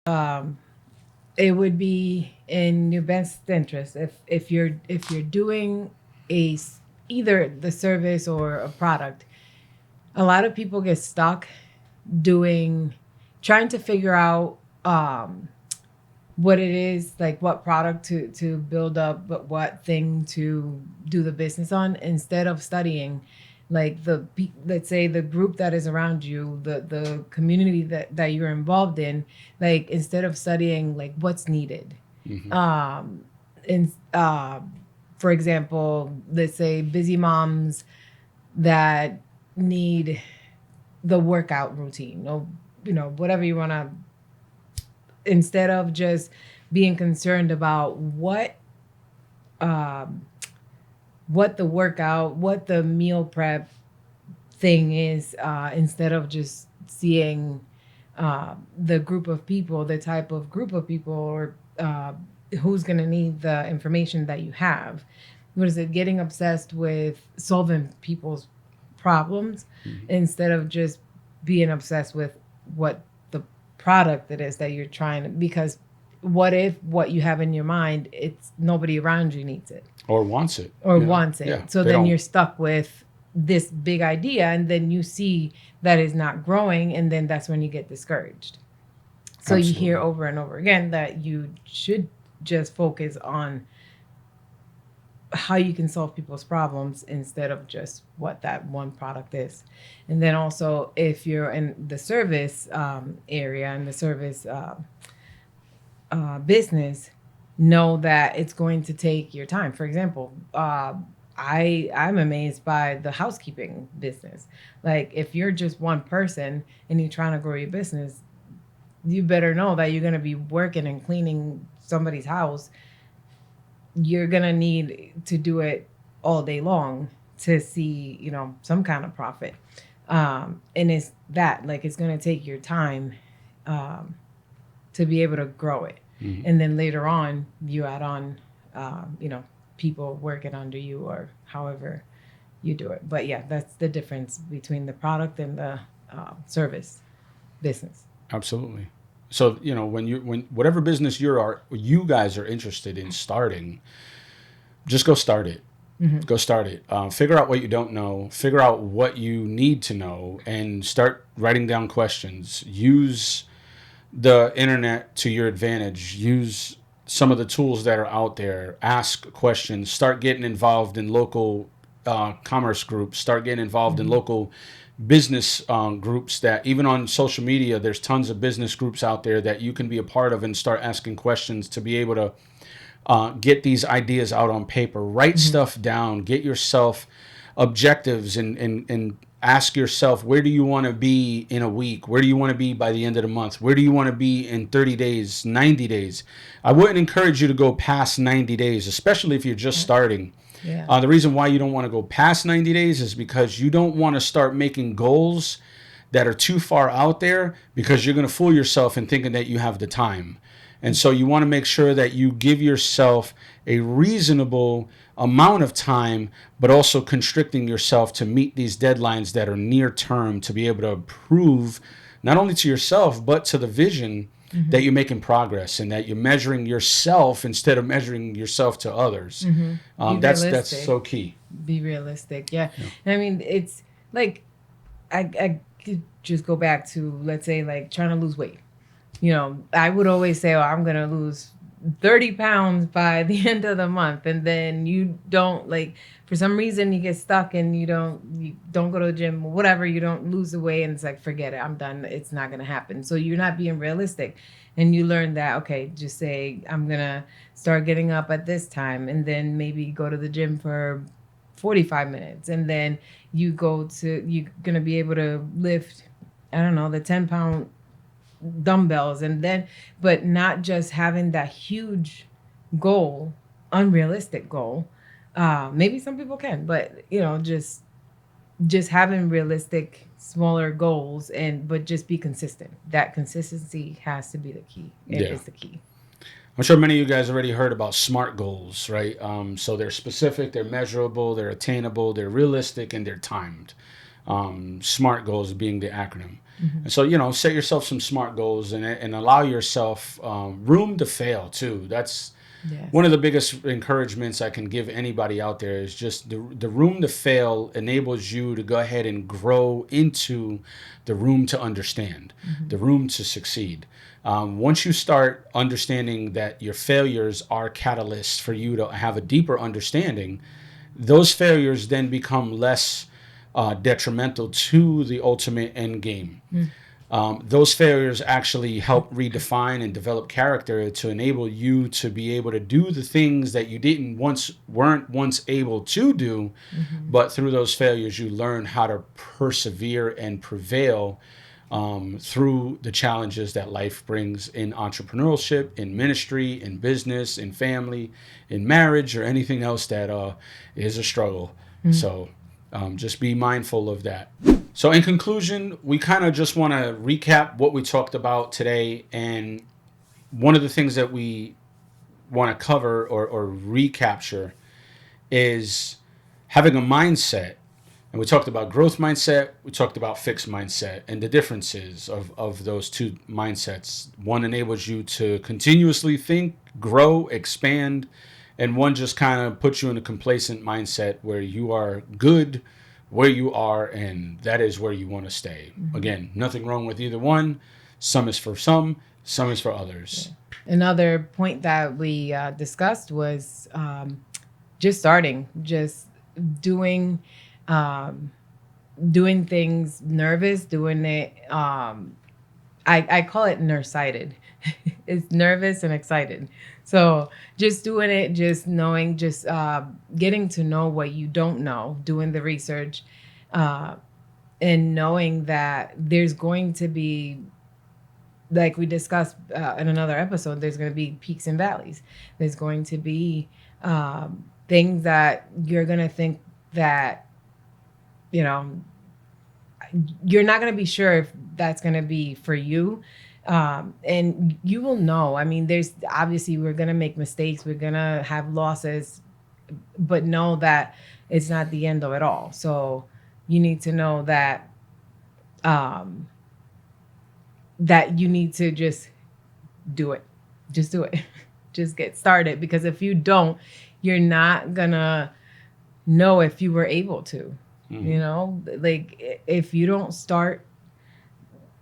Um, it would be in your best interest if you're doing either the service or a product. A lot of people get stuck doing trying to figure out what it is, like what product to build up, but what thing to do the business on, instead of studying like let's say the group that is around you, the community that you're involved in. Like, instead of studying like what's needed, Mm-hmm. um in for example, let's say busy moms that need the workout routine, or whatever you want to, instead of just being concerned about um, what the workout, what the meal prep thing is, instead of just seeing the group of people, the type of group of people, or who's going to need the information that you have. What is it? Getting obsessed with solving people's problems Mm-hmm. instead of just being obsessed with what the product it is that you're trying to, because what if what you have in your mind, it's nobody around you needs it Or wants it, or wants Yeah, it. So they then don't. you're stuck with this big idea, and then you see that is not growing, and then that's when you get discouraged. So you hear Absolutely. over and over again that you should just focus on how you can solve people's problems instead of just what that one product is. And then also, if you're in the service area and the service business, know that it's going to take your time. For example, I'm amazed by the housekeeping business. Like, if you're just one person and you're trying to grow your business, you better know that you're going to be working and cleaning somebody's house. You're going to need to do it all day long to see, some kind of profit. And it's that, like, it's going to take your time um, to be able to grow it. Mm-hmm. And then later on, you add on, people working under you, or however you do it. But yeah, that's the difference between the product and the service business. Absolutely. So when whatever business you guys are interested in starting, just go start it. Mm-hmm. Go start it. Figure out what you don't know. Figure out what you need to know, and start writing down questions. Use the internet to your advantage. Use some of the tools that are out there. Ask questions. Start getting involved in local commerce groups. Start getting involved in Mm-hmm. local business groups. That even on social media, there's tons of business groups out there that you can be a part of and start asking questions to be able to get these ideas out on paper. Write Mm-hmm. stuff down. Get yourself objectives, and ask yourself, where do you want to be in a week? Where do you want to be by the end of the month? Where do you want to be in 30 days, 90 days? I wouldn't encourage you to go past 90 days, especially if you're just starting. Yeah. The reason why you don't want to go past 90 days is because you don't want to start making goals that are too far out there, because you're going to fool yourself in thinking that you have the time. And so you want to make sure that you give yourself a reasonable amount of time, but also constricting yourself to meet these deadlines that are near term, to be able to prove not only to yourself, but to the vision Mm-hmm. that you're making progress, and that you're measuring yourself instead of measuring yourself to others. Mm-hmm. Be That's realistic. so key. Be realistic. Yeah. Yeah. I mean, it's like, I could just go back to, let's say, like trying to lose weight. I would always say, oh, I'm going to lose 30 pounds by the end of the month. And then you don't, like, for some reason you get stuck and you don't go to the gym or whatever, you don't lose the weight, and it's like, forget it, I'm done. It's not going to happen. So you're not being realistic. And you learn that, okay, just say, I'm going to start getting up at this time, and then maybe go to the gym for 45 minutes. And then you're going to be able to lift, I don't know, the 10-pound dumbbells. And then, but not just having that huge goal, unrealistic goal. Maybe some people can, but just having realistic smaller goals, and but just be consistent. That consistency has to be the key. It Yeah. is the key. I'm sure many of you guys already heard about SMART goals, right? So they're specific, they're measurable, they're attainable, they're realistic, and they're timed. SMART goals being the acronym. And so, you know, set yourself some SMART goals and allow yourself room to fail too. That's one of the biggest encouragements I can give anybody out there is just the room to fail enables you to go ahead and grow into the room to understand, the room to succeed. Once you start understanding that your failures are catalysts for you to have a deeper understanding, those failures then become less detrimental to the ultimate end game. Those failures actually help redefine and develop character to enable you to be able to do the things that you weren't once able to do, but through those failures you learn how to persevere and prevail through the challenges that life brings in entrepreneurship, in ministry, in business, in family, in marriage, or anything else that is a struggle. So just be mindful of that. So in conclusion, we kind of just want to recap what we talked about today. And one of the things that we want to cover or recapture is having a mindset. And we talked about growth mindset. We talked about fixed mindset and the differences of those two mindsets. One enables you to continuously think, grow, expand. And one just kind of puts you in a complacent mindset where you are good where you are, and that is where you want to stay. Again, nothing wrong with either one. Some is for some is for others. Another point that we discussed was just starting, just doing things nervous, doing it. I call it nearsighted. It's nervous and excited. So just doing it, just knowing, just getting to know what you don't know, doing the research, and knowing that there's going to be, like we discussed in another episode, there's going to be peaks and valleys. There's going to be things that you're going to think that, you know, you're not going to be sure if that's going to be for you. And you will know. I mean, there's obviously we're going to make mistakes. We're going to have losses, but know that it's not the end of it all. So you need to know that, that you need to just do it. Just do it. Just get started. Because if you don't, you're not going to know if you were able to, you know, like if you don't start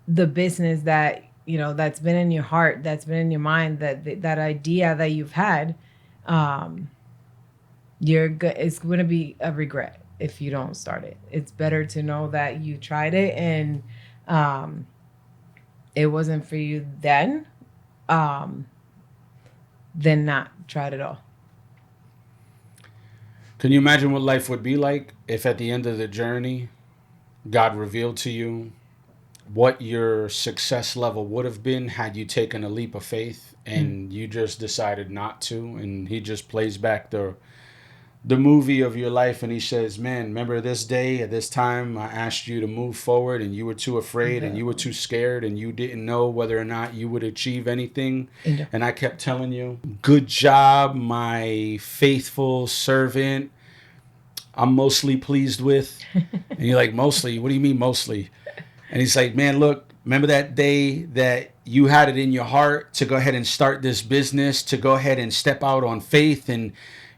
the business that, you know, that's been in your heart, that's been in your mind, that idea that you've had, it's going to be a regret if you don't start it. It's better to know that you tried it and it wasn't for you then, than not try it at all. Can you imagine what life would be like if at the end of the journey, God revealed to you what your success level would have been had you taken a leap of faith and you just decided not to, and he just plays back the movie of your life and he says, man, remember this day at this time I asked you to move forward and you were too afraid and you were too scared and you didn't know whether or not you would achieve anything. And I kept telling you, good job, my faithful servant, I'm mostly pleased with. And you're like, mostly? What do you mean mostly? And he's like, man, look, remember that day that you had it in your heart to go ahead and start this business, to go ahead and step out on faith, and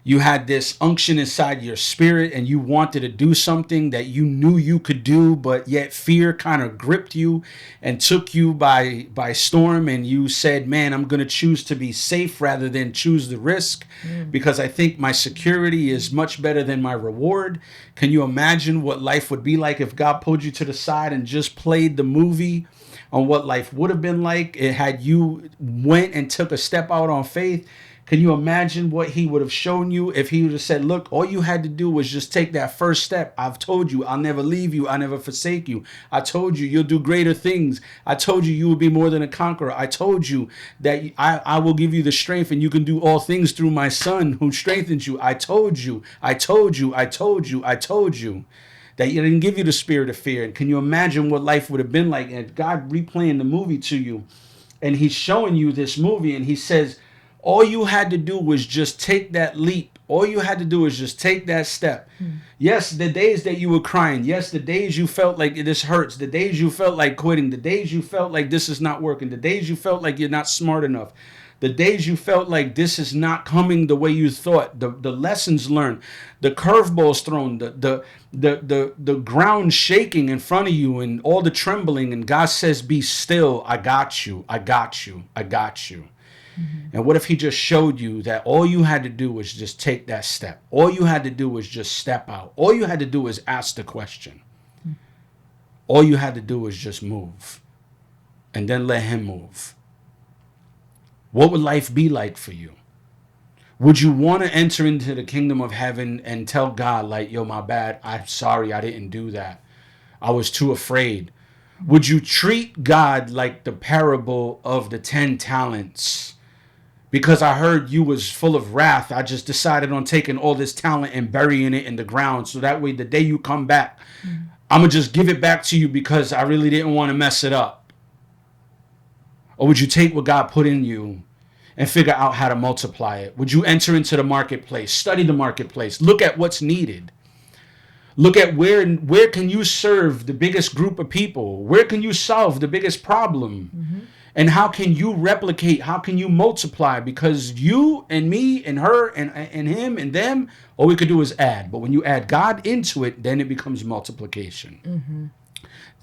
you had this unction inside your spirit and you wanted to do something that you knew you could do, but yet fear kind of gripped you and took you by storm. And you said, man, I'm going to choose to be safe rather than choose the risk because I think my security is much better than my reward. Can you imagine what life would be like if God pulled you to the side and just played the movie on what life would have been like? It had you went and took a step out on faith. Can you imagine what he would have shown you if he would have said, look, all you had to do was just take that first step. I've told you, I'll never leave you. I'll never forsake you. I told you, you'll do greater things. I told you, you will be more than a conqueror. I told you that I will give you the strength and you can do all things through my son who strengthens you. I told you, I told you, I told you, I told you that he didn't give you the spirit of fear. And can you imagine what life would have been like? And God replaying the movie to you and he's showing you this movie and he says, all you had to do was just take that leap All you had to do was just take that step. Yes, the days that you were crying. Yes, the days you felt like this hurts. The days you felt like quitting. The days you felt like this is not working. The days you felt like you're not smart enough. The days you felt like this is not coming the way you thought. The lessons learned. The curveballs thrown. The ground shaking in front of you and all the trembling. And God says, be still. I got you. I got you. I got you. And what if he just showed you that all you had to do was just take that step? All you had to do was just step out. All you had to do was ask the question. All you had to do was just move. And then let him move. What would life be like for you? Would you want to enter into the kingdom of heaven and tell God, like, yo, my bad. I'm sorry I didn't do that. I was too afraid. Would you treat God like the parable of the 10 talents? Because I heard you was full of wrath, I just decided on taking all this talent and burying it in the ground. So that way, the day you come back, I'm going to just give it back to you because I really didn't want to mess it up. Or would you take what God put in you and figure out how to multiply it? Would you enter into the marketplace, study the marketplace, look at what's needed? Look at where can you serve the biggest group of people? Where can you solve the biggest problem? And how can you replicate? How can you multiply? Because you and me and her and him and them, all we could do is add. But when you add God into it, then it becomes multiplication.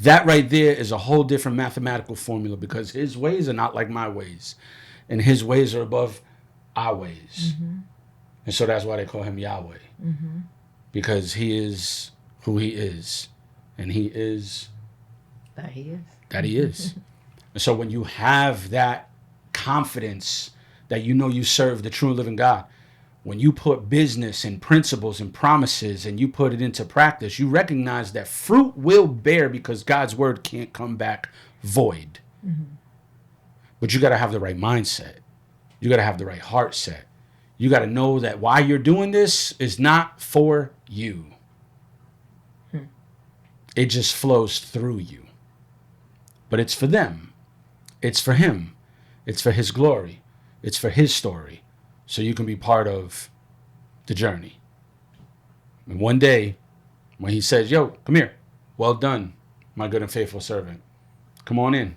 That right there is a whole different mathematical formula because his ways are not like my ways. And his ways are above our ways. And so that's why they call him Yahweh. Because he is who he is. And he is that he is. That he is. And so when you have that confidence that you know you serve the true and living God, when you put business and principles and promises and you put it into practice, you recognize that fruit will bear because God's word can't come back void. But you got to have the right mindset. You got to have the right heart set. You got to know that why you're doing this is not for you. It just flows through you. But it's for them. It's for him. It's for his glory. It's for his story. So you can be part of the journey. And one day, when he says, yo, come here. Well done, my good and faithful servant. Come on in.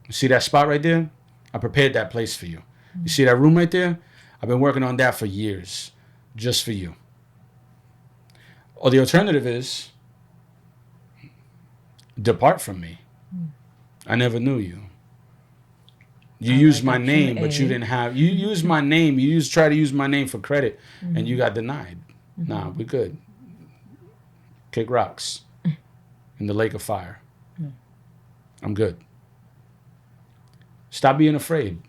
You see that spot right there? I prepared that place for you. You see that room right there? I've been working on that for years, just for you. Or the alternative is, depart from me. I never knew you. You used my name, but you didn't have. You used my name. You try to use my name for credit, and you got denied. Nah, we're good. Kick rocks in the lake of fire. I'm good. Stop being afraid.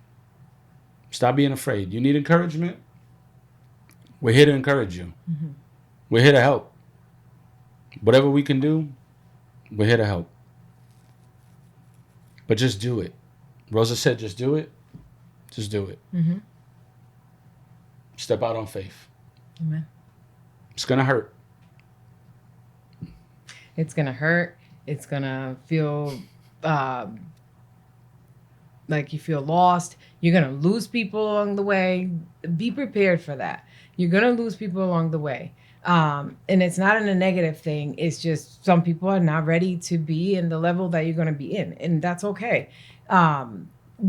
Stop being afraid. You need encouragement? We're here to encourage you. We're here to help. Whatever we can do, we're here to help. But just do it. Rosa said, just do it. Just do it. Step out on faith. Amen. It's going to hurt. It's going to hurt. It's going to feel like you feel lost. You're going to lose people along the way. Be prepared for that. You're going to lose people along the way. And it's not in a negative thing. It's just some people are not ready to be in the level that you're going to be in. And that's okay.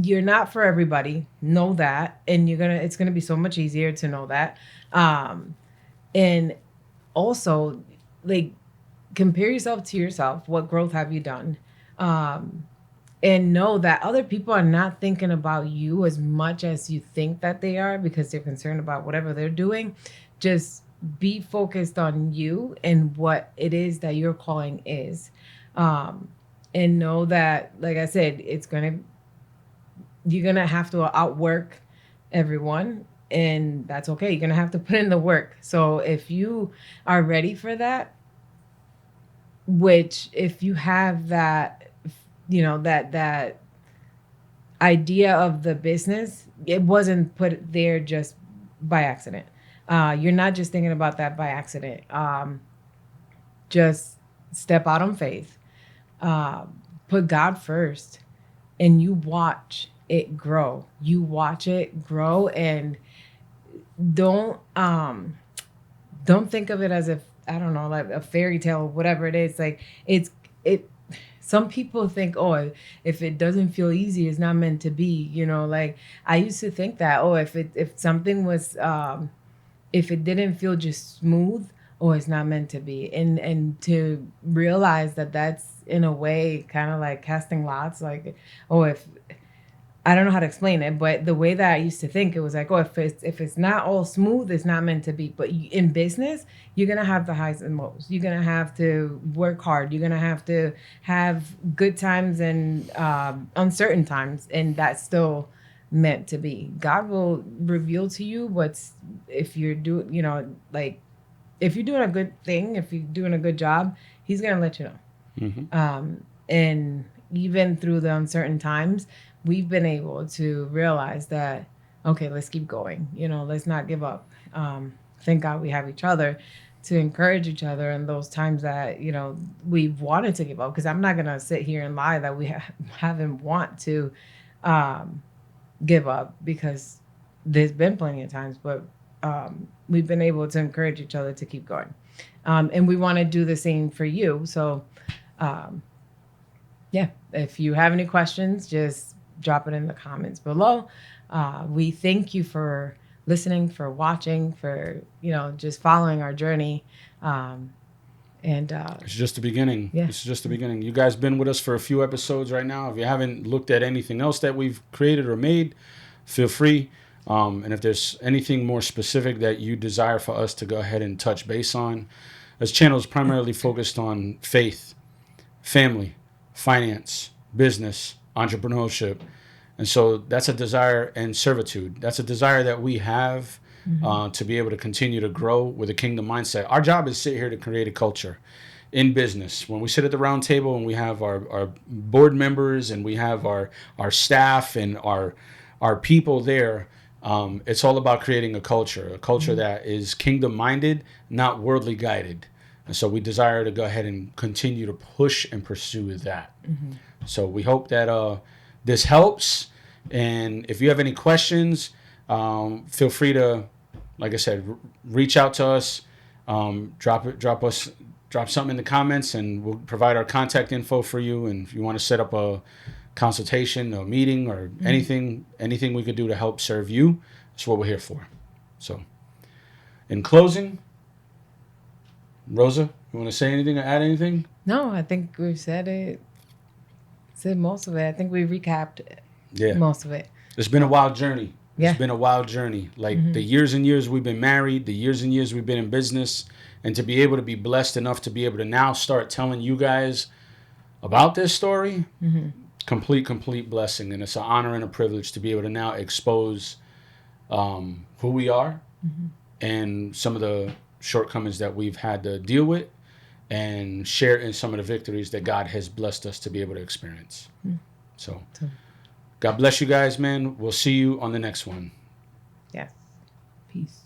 You're not for everybody. Know that. And it's going to be so much easier to know that. And also, like, compare yourself to yourself. What growth have you done? And know that other people are not thinking about you as much as you think that they are because they're concerned about whatever they're doing. Just be focused on you and what it is that your calling is. And know that, like I said, you're going to have to outwork everyone, and that's okay. You're going to have to put in the work. So if you are ready for that, which if you have that, that idea of the business, it wasn't put there just by accident. You're not just thinking about that by accident. Just step out on faith. Put God first, and you watch it grow. You watch it grow, and don't think of it as if, I don't know, like a fairy tale, whatever it is. Like it some people think, oh, if it doesn't feel easy, it's not meant to be, like I used to think that, oh, if something was if it didn't feel just smooth, oh, it's not meant to be. And to realize that that's in a way kind of like casting lots, like, oh, if I don't know how to explain it, but the way that I used to think, it was like, oh, if it's not all smooth, it's not meant to be. But in business, you're gonna have the highs and lows. You're gonna have to work hard. You're gonna have to have good times and uncertain times, and that's still meant to be. God will reveal to you what's, if you're doing, like if you're doing a good thing, if you're doing a good job, He's gonna let you know. Mm-hmm. And even through the uncertain times, we've been able to realize that, okay, let's keep going. Let's not give up. Thank God we have each other to encourage each other in those times that, we've wanted to give up. Because I'm not going to sit here and lie that we haven't want to give up, because there's been plenty of times, but we've been able to encourage each other to keep going. And we want to do the same for you. So, yeah, if you have any questions, just drop it in the comments below. We thank you for listening, for watching, for, just following our journey. It's just the beginning. Yeah. It's just the beginning. You guys been with us for a few episodes right now. If you haven't looked at anything else that we've created or made, feel free. And if there's anything more specific that you desire for us to go ahead and touch base on, this channel is primarily focused on faith, family, finance, business, entrepreneurship. And so that's a desire, and servitude. That's a desire that we have to be able to continue to grow with a kingdom mindset. Our job is to sit here to create a culture in business. When we sit at the round table and we have our board members and we have our staff and our people there, it's all about creating a culture that is kingdom minded, not worldly guided. And so we desire to go ahead and continue to push and pursue that. Mm-hmm. So we hope that this helps. And if you have any questions, feel free to, like I said, reach out to us, drop something in the comments, and we'll provide our contact info for you. And if you want to set up a consultation or meeting or anything we could do to help serve you, that's what we're here for. So in closing, Rosa, you want to say anything or add anything? No, I think we've said most of it. I think we recapped most of it. It's been a wild journey. Yeah. It's been a wild journey. Like the years and years we've been married, the years and years we've been in business, and to be able to be blessed enough to be able to now start telling you guys about this story, complete blessing. And it's an honor and a privilege to be able to now expose who we are and some of the shortcomings that we've had to deal with, and share in some of the victories that God has blessed us to be able to experience. So God bless you guys, man. We'll see you on the next one. Yes. Peace.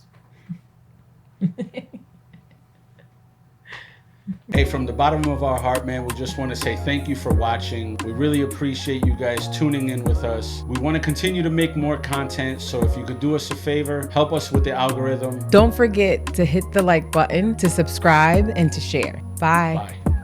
Hey, from the bottom of our heart, man, we just want to say thank you for watching. We really appreciate you guys tuning in with us. We want to continue to make more content, so if you could do us a favor, help us with the algorithm. Don't forget to hit the like button, to subscribe, and to share. Bye. Bye.